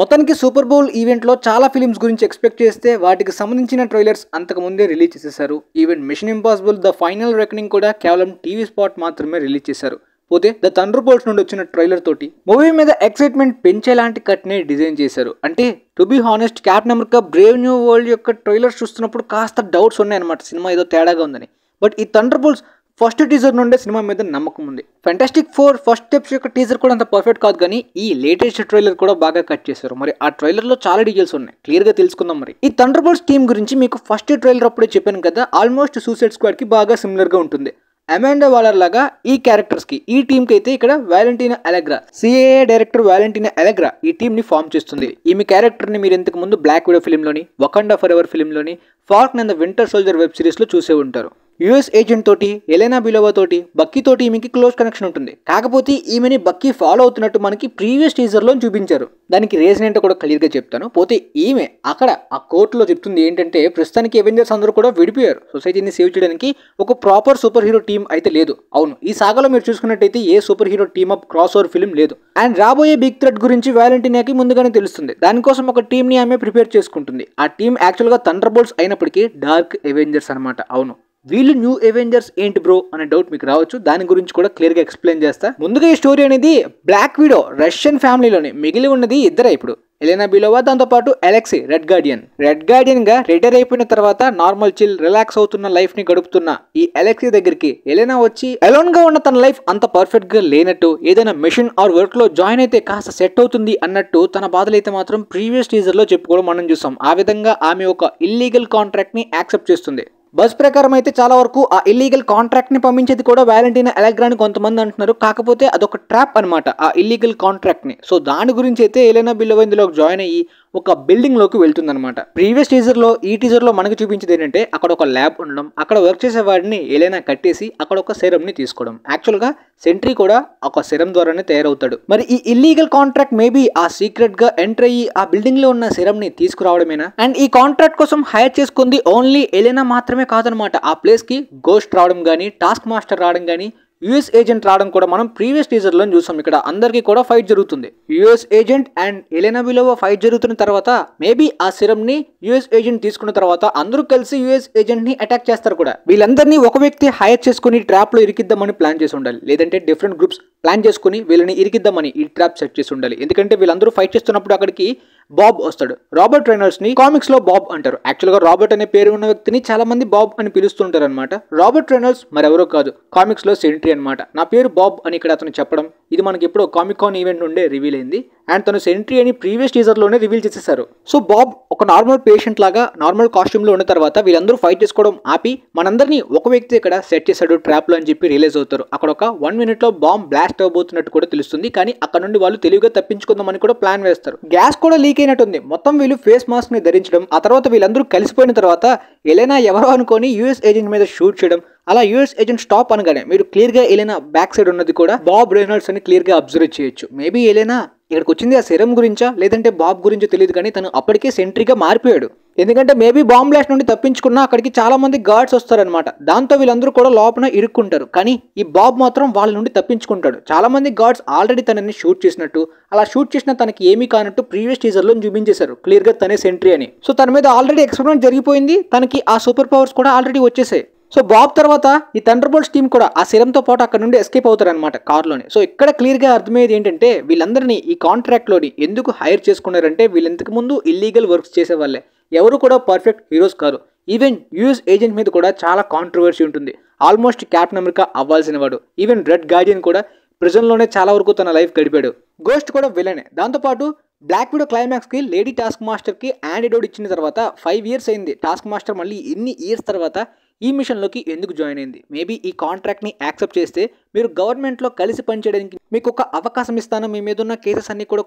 మొత్తానికి super bowl ఈవెంట్లో చాలా ఫిలిమ్స్ గురించి ఎక్స్పెక్ట్ చేస్తే వాటికి సంబంధించిన ట్రైలర్స్ అంతకు ముందే రిలీజ్ చేసేశారు. Even Mission Impossible The Final Reckoning కూడా కేవలం టీవీ స్పాట్ మాత్రమే రిలీజ్ చేశారు. పోతే ద థండర్ బోల్ట్స్ నుండి వచ్చిన ట్రైలర్ తోటి మూవీ మీద ఎక్సైట్మెంట్ పెంచేలాంటి కట్నే డిజైన్ చేశారు. అంటే to be honest captain America Brave new world యొక్క ట్రైలర్ చూస్తున్నప్పుడు కాస్త డౌట్స్ ఉన్నాయన్నమాట, సినిమా ఏదో తేడాగా ఉందని. బట్ ఈ థండర్ బోల్ట్స్ ఫస్ట్ టీజర్ నుండే సినిమా మీద నమ్మకం ఉంది. ఫెంటాస్టిక్ ఫోర్ ఫస్ట్ స్టెప్స్ యొక్క టీజర్ కూడా అంత పర్ఫెక్ట్ కాదు, కానీ ఈ లేటెస్ట్ ట్రైలర్ కూడా బాగా కట్ చేశారు. మరి ఆ ట్రైలర్ లో చాలా డీటెయిల్స్ ఉన్నాయి, క్లియర్ గా తెలుసుకుందాం. మరి ఈ థండర్ బోల్ట్స్ టీమ్ గురించి మీకు ఫస్ట్ ట్రైలర్ అప్పుడే చెప్పాను కదా, ఆల్మోస్ట్ సూసైడ్ స్క్వాడ్ కి బాగా సిమిలర్ గా ఉంటుంది. అమాండా వాలర్ లాగా ఈ క్యారెక్టర్స్ కి ఈ టీమ్ కి అయితే ఇక్కడ వాలెంటీనా అలెగ్రా, సిఏఏ డైరెక్టర్ వాలెంటీనా అలెగ్రా ఈ టీమ్ ని ఫామ్ చేస్తుంది. ఈమె క్యారెక్టర్ ని మీరు ఇంతకు ముందు బ్లాక్ విడో ఫిల్మ్ లోని, వకండా ఫర్ ఎవర్ ఫిల్మ్ లోని, Falcon and the winter soldier web series లో చూసే ఉంటారు. యుఎస్ ఏజెంట్ తోటి, ఎలెనా బిలోవా తోటి, బక్కీ తోటి ఈమెకి క్లోజ్ కనెక్షన్ ఉంటుంది. కాకపోతే ఈమెని బక్కీ ఫాలో అవుతున్నట్టు మనకి ప్రీవియస్ టీజర్ లో చూపించారు. దానికి రీజన్ ఏంటో కూడా క్లియర్ గా చెప్తాను. పోతే ఈమె అక్కడ ఆ కోర్టులో చెప్తుంది ఏంటంటే, ప్రస్తుతానికి అవెంజర్స్ అందరూ కూడా విడిపోయారు, సొసైటీని సేవ్ చేయడానికి ఒక ప్రాపర్ సూపర్ హీరో టీం అయితే లేదు. అవును, ఈ సాగలో మీరు చూసుకున్నట్టయితే ఏ superhero team up crossover film లేదు. అండ్ రాబోయే బిగ్ థ్రెట్ గురించి వాలెంటీనాకి ముందుగానే తెలుస్తుంది. దానికోసం ఒక టీం ని ఆమె ప్రిపేర్ చేసుకుంటుంది. ఆ టీం యాక్చువల్ గా థండర్ బోల్ట్స్ అయినప్పటికీ డార్క్ అవెంజర్స్ అనమాట. అవును, వీళ్ళు న్యూ అవెంజర్స్ ఏంటి బ్రో అనే డౌట్ మీకు రావచ్చు, దాని గురించి కూడా క్లియర్ గా ఎక్స్ప్లెయిన్ చేస్తా. ముందుగా ఈ స్టోరీ అనేది బ్లాక్ విడో రష్యన్ ఫ్యామిలీలోనే మిగిలి ఉన్నది ఇద్దరే ఇప్పుడు, ఎలెనా బిలోవా, దాంతో పాటు అలెక్సీ రెడ్ గార్డియన్ గా రిటైర్ అయిపోయిన తర్వాత నార్మల్ చిల్ రిలాక్స్ అవుతున్న లైఫ్ ని గడుపుతున్న ఈ అలెక్సీ దగ్గరికి ఎలెనా వచ్చి అలోన్ గా ఉన్న తన లైఫ్ అంత పర్ఫెక్ట్ గా లేనట్టు, ఏదైనా మిషన్ ఆర్ వర్క్ లో జాయిన్ అయితే కాస్త సెట్ అవుతుంది అన్నట్టు తన బాధలు అయితే మాత్రం ప్రీవియస్ టీజర్ లో చెప్పుకోవడం మనం చూసాం. ఆ విధంగా ఆమె ఒక ఇల్లీగల్ కాంట్రాక్ట్ ని యాక్సెప్ట్ చేస్తుంది. బస్ ప్రకారం అయితే చాలా వరకు ఆ ఇల్లీగల్ కాంట్రాక్ట్ ని పంపించేది కూడా వాలెంటీనా అలెగ్రా అని కొంతమంది అంటున్నారు. కాకపోతే అదొక ట్రాప్ అనమాట ఆ ఇల్లీగల్ కాంట్రాక్ట్ ని. సో దాని గురించి అయితే ఎలెనా బిలోవా ఇందులో జాయిన్ అయ్యి ఒక బిల్డింగ్ లోకి వెళ్తుంది అనమాట. ప్రీవియస్ టీజర్ లో ఈ టీజర్ లో మనకు చూపించేది ఏంటంటే, అక్కడ ఒక ల్యాబ్ ఉండడం, అక్కడ వర్క్ చేసే వాడిని ఎలెనా కట్టేసి అక్కడ ఒక సెరమ్ ని తీసుకోవడం. యాక్చువల్ గా సెంట్రీ కూడా ఒక సెరమ్ ద్వారానే తయారవుతాడు. మరి ఈ ఇల్లీగల్ కాంట్రాక్ట్ మేబీ ఆ సీక్రెట్ గా ఎంటర్ అయ్యి ఆ బిల్డింగ్ లో ఉన్న సెరమ్ ని తీసుకురావడమేనా? అండ్ ఈ కాంట్రాక్ట్ కోసం హైర్ చేసుకుంది ఓన్లీ ఎలెనా మాత్రమే కాదనమాట. ఆ ప్లేస్ కి గోస్ట్ రావడం గానీ, టాస్క్ మాస్టర్ రావడం గానీ, యుఎస్ ఏజెంట్ రావడం కూడా మనం ప్రీవియస్ టీజర్ లో చూసాం. ఇక్కడ అందరికీ కూడా ఫైట్ జరుగుతుంది. US agent and Elena Belova fight జరుగుతున్న తర్వాత మేబీ ఆ సిరమ్ ని యుఎస్ ఏజెంట్ తీసుకున్న తర్వాత అందరూ కలిసి యుఎస్ ఏజెంట్ ని అటాక్ చేస్తారు కూడా. వీళ్ళందరినీ ఒక వ్యక్తి హైర్ చేసుకుని ట్రాప్ లో ఇరికిద్దామని ప్లాన్ చేసి ఉండాలి, లేదంటే డిఫరెంట్ గ్రూప్స్ ప్లాన్ చేసుకుని వీళ్ళని ఇరికిద్దామని ఈ ట్రాప్ సెట్ చేసి ఉండాలి. ఎందుకంటే వీళ్ళందరూ ఫైట్ చేస్తున్నప్పుడు అక్కడికి బాబ్ వస్తాడు. రాబర్ట్ రెనాల్డ్స్ ని కామిక్స్ లో బాబ్ అంటారు. యాక్చువల్ గా రాబర్ట్ అనే పేరు ఉన్న వ్యక్తిని చాలా మంది బాబ్ అని పిలుస్తుంటారు అనమాట. రాబర్ట్ రెనాల్డ్స్ మరెవరో కాదు, కామిక్స్ లో సెంట్రీ అనమాట. నా పేరు బాబ్ అని ఇక్కడ అతను చెప్పడం ఇది మనకి ఎప్పుడో కామిక్ కాన్ ఈవెంట్ నుండే రివీల్ అయింది. అండ్ తను సెంట్రీ అని ప్రీవియస్ టీజర్ లోనే రివీల్ చేసేసారు. సో బాబ్ ఒక నార్మల్ పేషెంట్ లాగా నార్మల్ కాస్ట్యూమ్ లో ఉన్న తర్వాత వీళ్ళందరూ ఫైట్ చేసుకోవడం ఆపి మనందరినీ ఒక వ్యక్తి ఇక్కడ సెట్ చేశాడు ట్రాప్ లో అని చెప్పి రియలైజ్ అవుతారు. అక్కడ ఒక 1 minute లో బాంబ్ బ్లాస్ట్ అవబోతున్నట్టు కూడా తెలుస్తుంది. కానీ అక్కడ నుండి వాళ్ళు తెలివిగా తప్పించుకుందామని కూడా ప్లాన్ వేస్తారు. గ్యాస్ కూడా లీక్ అయినట్టుంది. మొత్తం వీళ్ళు ఫేస్ మాస్క్ ని ధరించడం, ఆ తర్వాత వీళ్ళందరూ కలిసిపోయిన తర్వాత ఎలెనా ఎవరో అనుకొని యుఎస్ ఏజెంట్ మీద షూట్ చేయడం. అలా యుఎస్ ఏజెంట్ స్టాప్ అనగానే మీరు క్లియర్ గా ఎలెనా బ్యాక్ సైడ్ ఉన్నది కూడా బాబ్ రెనాల్డ్స్ అని క్లియర్ గా అబ్జర్వ్ చేయొచ్చు. మేబీ ఎలెనా ఇక్కడికి వచ్చింది ఆ సెరమ్ గురించా లేదంటే బాబ్ గురించో తెలియదు, కానీ తను అప్పటికే సెంట్రీగా మారిపోయాడు. ఎందుకంటే మేబీ బాంబ్ బ్లాస్ట్ నుండి తప్పించుకున్నా అక్కడికి చాలా మంది గార్డ్స్ వస్తారనమాట. దాంతో వీళ్ళందరూ కూడా లోపల ఇరుక్కుంటారు. కానీ ఈ బాబ్ మాత్రం వాళ్ళ నుండి తప్పించుకుంటాడు. చాలా మంది గార్డ్స్ ఆల్రెడీ తనని షూట్ చేసినట్టు, అలా షూట్ చేసిన తనకి ఏమీ కానట్టు ప్రీవియస్ టీజర్ లో చూపించేశారు క్లియర్ గా తనే సెంట్రీ అని. సో తన మీద ఆల్రెడీ ఎక్స్పెరిమెంట్ జరిగిపోయింది, తనకి ఆ సూపర్ పవర్స్ కూడా ఆల్రెడీ వచ్చేసాయి. సో బాబ్ తర్వాత ఈ థండర్ బోల్ట్స్ టీం కూడా ఆ సిరంతో పాటు అక్కడ నుండి ఎస్కేప్ అవుతారనమాట కార్లోని. సో ఇక్కడ క్లియర్ గా అర్థమయ్యేది ఏంటంటే, వీళ్ళందరినీ ఈ కాంట్రాక్ట్ లోని ఎందుకు హైర్ చేసుకున్నారంటే, వీళ్ళు ఇంతకు ముందు ఇల్లీగల్ వర్క్స్ చేసే వాళ్ళే, ఎవరు కూడా పర్ఫెక్ట్ హీరోస్ కాదు. ఈవెన్ యుఎస్ ఏజెంట్ మీద కూడా చాలా కాంట్రవర్సీ ఉంటుంది. ఆల్మోస్ట్ క్యాప్టెన్ అమెరికా అవ్వాల్సిన వాడు. ఈవెన్ రెడ్ గార్డియన్ కూడా ప్రిజన్ లోనే చాలా వరకు తన లైఫ్ గడిపాడు. గోస్ట్ కూడా విలనే. దాంతోపాటు బ్లాక్ విడో క్లైమాక్స్ కి లేడీ టాస్క్ మాస్టర్ కి యాంటీడోట్ ఇచ్చిన తర్వాత 5 years అయింది. టాస్క్ మాస్టర్ మళ్ళీ ఇన్ని ఇయర్స్ తర్వాత ఈ మిషన్లోకి ఎందుకు జాయిన్ అయింది? మేబీ ఈ కాంట్రాక్ట్ని యాక్సెప్ట్ చేస్తే మీరు గవర్నమెంట్లో కలిసి పనిచేయడానికి మీకు ఒక అవకాశం ఇస్తాను, మీ మీద ఉన్న కేసెస్ అన్ని కూడా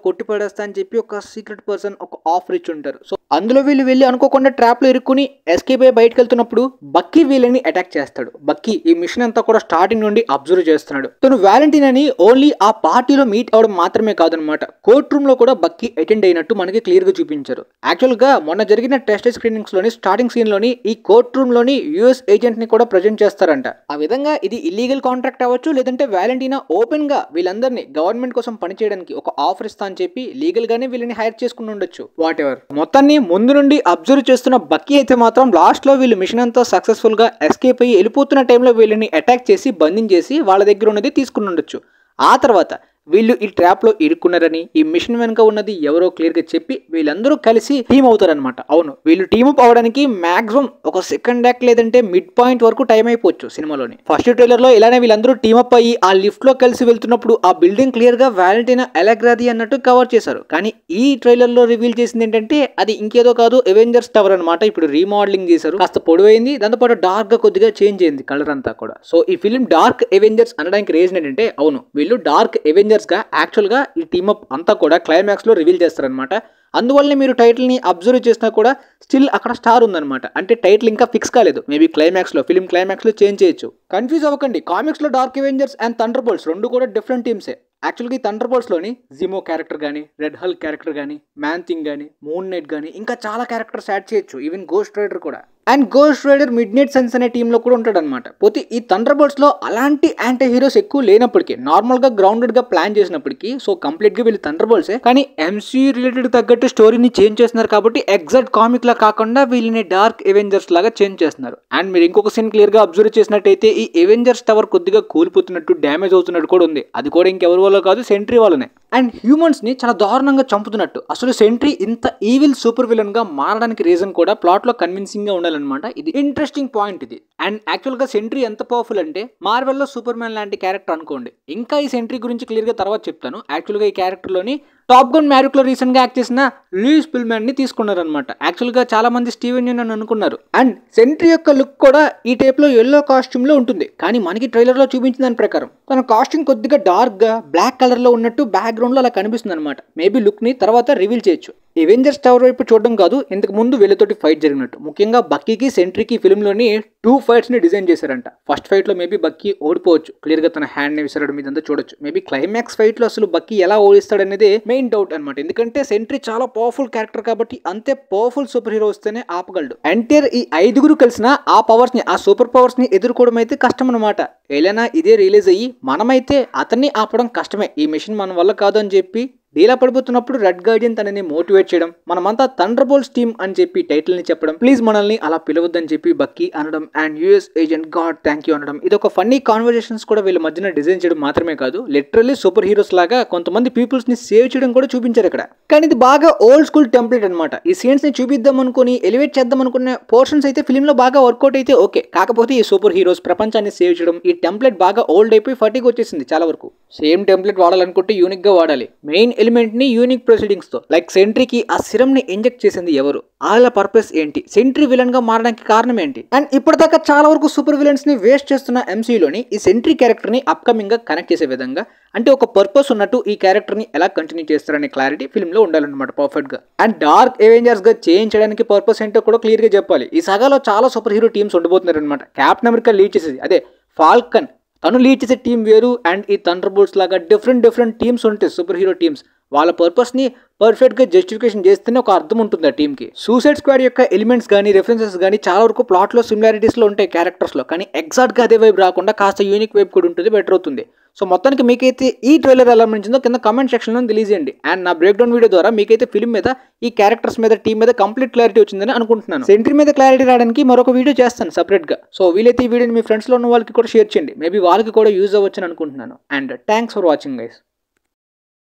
కొట్టిపడేస్తా అని చెప్పి ఒక సీక్రెట్ పర్సన్ ఒక ఆఫర్ ఇచ్చి ఉంటారు. సో అందులో వీళ్ళు వెళ్ళి అనుకోకుండా ట్రాప్లో ఇరుక్కుని ఎస్కేప్ అయ్యి బయటకు వెళ్తున్నప్పుడు బక్కీ వీళ్ళని అటాక్ చేస్తాడు. బక్కీ ఈ మిషన్ అంతా కూడా స్టార్టింగ్ నుండి అబ్జర్వ్ చేస్తున్నాడు. తను వాలెంటీనాని ఓన్లీ ఆ పార్టీలో మీట్ అవడం మాత్రమే కాదనమాట, కోర్ట్ రూమ్ లో కూడా బక్కీ అటెండ్ అయినట్టు మనకి క్లియర్ గా చూపించారు. యాక్చువల్ గా మొన్న జరిగిన టెస్ట్ స్క్రీనింగ్స్ లోని స్టార్టింగ్ సీన్ లోని ఈ కోర్ట్ రూమ్ లోని యుఎస్ యుఎస్ ఏజెంట్ ని కూడా ప్రజెంట్ చేస్తారంట. ఆ విధంగా ఇది ఇల్లీగల్ కాంట్రాక్ట్ అవ్వచ్చు, లేదంటే వాలెంటీనా ఓపెన్ గా వీళ్ళందరినీ గవర్నమెంట్ కోసం పనిచేయడానికి ఒక ఆఫర్ ఇస్తా అని చెప్పి లీగల్ గానే వీళ్ళని హైర్ చేసుకుని ఉండొచ్చు. What ever. మొత్తాన్ని ముందు నుండి అబ్జర్వ్ చేస్తున్న బక్కీ అయితే మాత్రం లాస్ట్ లో వీళ్ళు మిషన్ అంతా సక్సెస్ఫుల్ గా ఎస్కేప్ అయ్యి వెళ్ళిపోతున్న టైంలో వీళ్ళని అటాక్ చేసి బంధించేసి వాళ్ళ దగ్గర ఉన్నది తీసుకుని ఉండొచ్చు. ఆ తర్వాత వీళ్ళు ఈ ట్రాప్ లో ఇరుక్కున్నారని, ఈ మిషన్ వెనుక ఉన్నది ఎవరో క్లియర్ గా చెప్పి వీళ్ళందరూ కలిసి టీమ్ అవుతారనమాట. అవును, వీళ్ళు టీమప్ అవడానికి మాక్సిమం ఒక సెకండ్ యాక్ట్ లేదంటే మిడ్ పాయింట్ వరకు టైం అయిపోవచ్చు సినిమాలోని. ఫస్ట్ ట్రైలర్ లో ఇలానే వీళ్ళందరూ టీమప్ అయ్యి ఆ లిఫ్ట్ లో కలిసి వెళ్తున్నప్పుడు ఆ బిల్డింగ్ క్లియర్ గా వాలెంటీనా ఎలగ్రాది అన్నట్టు కవర్ చేశారు. కానీ ఈ ట్రైలర్ లో రివీల్ చేసింది ఏంటంటే అది ఇంకేదో కాదు, అవెంజర్స్ టవర్ అనమాట. ఇప్పుడు రీమోడలింగ్ చేశారు, కాస్త పొడవైంది, దాంతోపాటు డార్క్ గా కొద్దిగా చేంజ్ అయింది కలర్ అంతా కూడా. సో ఈ ఫిల్మ్ డార్క్ అవెంజర్స్ అనడానికి రీజన్ ఏంటంటే, అవును వీళ్ళు డార్క్ అవెంజర్స్ గా యాక్చువల్ గా ఈ టీమప్ అంతా కూడా క్లైమాక్స్ లో రివీల్ చేస్తారనమాట. అందువల్లనే మీరు టైటిల్ ని అబ్జర్వ్ చేసినా కూడా స్టిల్ అక్కడ స్టార్ ఉందన్నమాట. అంటే టైటిల్ ఇంకా ఫిక్స్ కాలేదు, మేబీ క్లైమాక్స్ లో ఫిల్మ్ క్లైమాక్స్ లో చేంజ్ చేయొచ్చు. కన్ఫ్యూజ్ అవ్వకండి, కామిక్స్ లో Dark Avengers and Thunderbolts రెండు కూడా డిఫరెంట్ టీమ్సే. యాక్చువల్గా ఈ థండర్ బోల్ట్స్ లోని జిమో క్యారెక్టర్ కానీ, రెడ్ హల్ క్యారెక్టర్ కానీ, మ్యాన్ థింగ్ కానీ, మూన్ నైట్ కానీ, ఇంకా చాలా క్యారెక్టర్స్ యాడ్ చేయొచ్చు, ఈవెన్ గోస్ట్ రైడర్ కూడా. And Ghost Rider Midnight Sons అనే టీంలో కూడా ఉంటాడు అనమాట. పోతే ఈ థండర్ బోల్ట్స్ లో అలాంటి యాంటీ హీరోస్ ఎక్కువ లేనప్పటికీ, నార్మల్ గా గ్రౌండెడ్ గా ప్లాన్ చేసినప్పటికీ, సో కంప్లీట్ గా వీళ్ళు థండర్ బోల్ట్సే, కానీ ఎంసీ రిలేటెడ్ తగ్గట్టు స్టోరీని చేంజ్ చేస్తున్నారు కాబట్టి ఎగ్జాక్ట్ కామిక్ లా కాకుండా వీళ్ళని డార్క్ అవెంజర్స్ లాగా చేంజ్ చేస్తున్నారు. అండ్ మీరు ఇంకొక సీన్ క్లియర్ గా అబ్జర్వ్ చేసినట్టయితే ఈ అవెంజర్స్ టవర్ కొద్దిగా కూలిపోతున్నట్టు, డ్యామేజ్ అవుతున్నట్టు కూడా ఉంది. అది కూడా ఇంకెవరి వల్ల కాదు, సెంట్రీ వాళ్ళనే. అండ్ హ్యూమన్స్ ని చాలా దారుణంగా చంపుతున్నట్టు. అసలు సెంట్రీ ఇంత ఈవిల్ సూపర్ విలన్ గా మారడానికి రీజన్ కూడా ప్లాట్ లో కన్విన్సింగ్ గా ఉండాలన్నమాట. ఇది ఇంట్రెస్టింగ్ పాయింట్ ఇది. అండ్ యాక్చువల్ గా సెంట్రీ ఎంత పవర్ఫుల్ అంటే మార్వెల్ లో సూపర్ మ్యాన్ లాంటి క్యారెక్టర్ అనుకోండి. ఇంకా ఈ సెంట్రీ గురించి క్లియర్ గా తర్వాత చెప్తాను. యాక్చువల్ గా ఈ క్యారెక్టర్ లోని టాప్ గన్ మ్యారిక్ లో రీసెంట్ గా యాక్ట్ చేసిన లూయిస్ పిల్మ్యాన్ ని తీసుకున్నారనమాట. యాక్చువల్ గా చాలా మంది స్టీవెన్ యూన్ అని అనుకున్నారు. అండ్ సెంట్రీ యొక్క లుక్ కూడా ఈ టైప్ లో ఎల్లో కాస్ట్యూమ్ లో ఉంటుంది. కానీ మనకి ట్రైలర్ లో చూపించిన దాని ప్రకారం తన కాస్ట్యూమ్ కొద్దిగా డార్క్ గా బ్లాక్ కలర్ లో ఉన్నట్టు బ్యాక్గ్రౌండ్ లో అలా కనిపిస్తుంది అనమాట. మేబీ లుక్ ని తర్వాత రివీల్ చేయొచ్చు. అవెంజర్స్ టవర్ వైపు చూడడం కాదు, ఇంతకు ముందు వీళ్ళతోటి ఫైట్ జరిగినట్టు. ముఖ్యంగా బక్కీకి సెంట్రీకి ఫిల్మ్ లోని 2 ఫైట్స్ ని డిజైన్ చేశారంట. ఫస్ట్ ఫైట్ లో మేబీ బక్కీ ఓడిపోవచ్చు, క్లియర్ గా తన హ్యాండ్ ని విసరడం ఇదంతా చూడొచ్చు. మేబీ క్లైమాక్స్ ఫైట్ లో అసలు బక్కీ ఎలా ఓడిస్తాడు అనేది మెయిన్ డౌట్ అనమాట. ఎందుకంటే సెంట్రీ చాలా పవర్ఫుల్ క్యారెక్టర్ కాబట్టి అంతే పవర్ఫుల్ సూపర్ హీరో వస్తేనే ఆపగలడు. ఎంటైర్ ఈ 5 కలిసిన ఆ పవర్స్ ని, ఆ సూపర్ పవర్స్ ని ఎదుర్కోవడం అయితే కష్టం అనమాట. ఏలైనా ఇదే రిలీజ్ అయ్యి మనమైతే అతన్ని ఆపడం కష్టమే, ఈ మిషన్ మన వల్ల కాదు అని చెప్పి డీలా పడిపోతున్నప్పుడు రెడ్ గార్డియన్ తనని మోటివేట్ చేయడం, మనమంతా థండర్ బోల్ట్స్ టీమ్ అని చెప్పి టైటిల్ ని చెప్పడం, ప్లీజ్ మనల్ని అలా పిలవద్దని చెప్పి బక్కీ అనడం, and US agent God thank you అనడం, ఇది ఒక ఫన్నీ కాన్వర్జేషన్స్ కూడా వీళ్ళ మధ్యన డిజైన్ చేయడం మాత్రమే కాదు, లిటరల్లీ సూపర్ హీరోస్ లాగా కొంతమంది పీపుల్స్ ని సేవ్ చేయడం కూడా చూపించారు ఇక్కడ. కానీ ఇది బాగా ఓల్డ్ స్కూల్ టెంప్లెట్ అనమాట. ఈ సీన్స్ ని చూపిద్దాం అనుకుని ఎలివేట్ చేద్దాం అనుకునే పోర్షన్స్ అయితే ఫిల్మ్ లో బాగా వర్కౌట్ అయితే ఓకే. కాకపోతే ఈ సూపర్ హీరోస్ ప్రపంచాన్ని సేవ్ చేయడం, ఈ టెంప్లెట్ బాగా ఓల్డ్ అయిపోయి ఫటిక్ వచ్చేసింది చాలా వరకు. సేమ్ టెంప్లెట్ వాడాలనుకుంటే యూనిక్ గా వాడాలి. మెయిన్ ఎలిమెంట్ ని యూనిక్ ప్రొసీడింగ్స్ తో, లైక్ సెంట్రీకి ఆ సిరం ని ఇంజెక్ట్ చేసింది ఎవరు, వాళ్ళ పర్పస్ ఏంటి, సెంట్రీ విలన్ గా మారడానికి కారణం ఏంటి. అండ్ ఇప్పటిదాకా చాలా వరకు సూపర్ విలన్స్ ని వేస్ట్ చేస్తున్న ఎంసీయూలోని ఈ సెంట్రీ క్యారెక్టర్ ని అప్కమింగ్ గా కనెక్ట్ చేసే విధంగా, అంటే ఒక పర్పస్ ఉన్నట్టు ఈ క్యారెక్టర్ ని ఎలా కంటిన్యూ చేస్తారనే క్లారిటీ ఫిల్మ్ లో ఉండాలన్నమాట పర్ఫెక్ట్ గా. అండ్ డార్క్ అవెంజర్స్ గా చేంజ్ చేయడానికి పర్పస్ ఏంటో కూడా క్లియర్ గా చెప్పాలి. ఈ సగాలో చాలా సూపర్ హీరో టీమ్స్ ఉండబోతున్నారు అనమాట. క్యాప్టెన్ అమెరికా లీడ్ చేసేది, అదే ఫాల్కన్ తను లీడ్ చేసే టీం వేరు, అండ్ ఈ థండర్ బోల్ట్స్ లాగా డిఫరెంట్ టీమ్స్ ఉంటాయి సూపర్ హీరో టీమ్స్. వాళ్ళ పర్పస్ ని పర్ఫెక్ట్ గా జస్టిఫికేషన్ చేస్తేనే ఒక అర్థం ఉంటుంది ఆ టీమ్ కి. సూసైడ్ స్క్వాడ్ యొక్క ఎలిమెంట్స్ కానీ, రెఫరెన్సెస్ కానీ చాలా వరకు ప్లాట్ లో సిమిలారిటీస్ లో ఉంటాయి క్యారెక్టర్స్ లో, కానీ ఎగ్జాక్ట్ గా అదే వైపు రాకుండా కాస్త యూనిక్ వైపు కూడా ఉంటుంది, బెటర్ అవుతుంది. సో మొత్తానికి మీకైతే ఈ ట్రైలర్ ఎలా అనిపించిందో కింద కమెంట్ సెక్షన్ లో తెలియజేయండి. అండ్ నా బ్రేక్ డౌన్ వీడియో ద్వారా మీకైతే ఫిల్మ్ మీద, ఈ క్యారెక్టర్స్ మీద, టీమ్ మీద కంప్లీట్ క్లారిటీ వచ్చిందని అనుకుంటున్నాను. సెంట్రీ మీద క్లారిటీ రావడానికి మరొక వీడియో చేస్తాను సెపరేట్ గా. సో వీలైతే ఈ వీడియోని మీ ఫ్రెండ్స్ లో ఉన్న వాళ్ళకి కూడా షేర్ చేయండి, మేబీ వాళ్ళకి కూడా యూజ్ అవ్వచ్చని అనుకుంటున్నాను. And thanks for watching guys.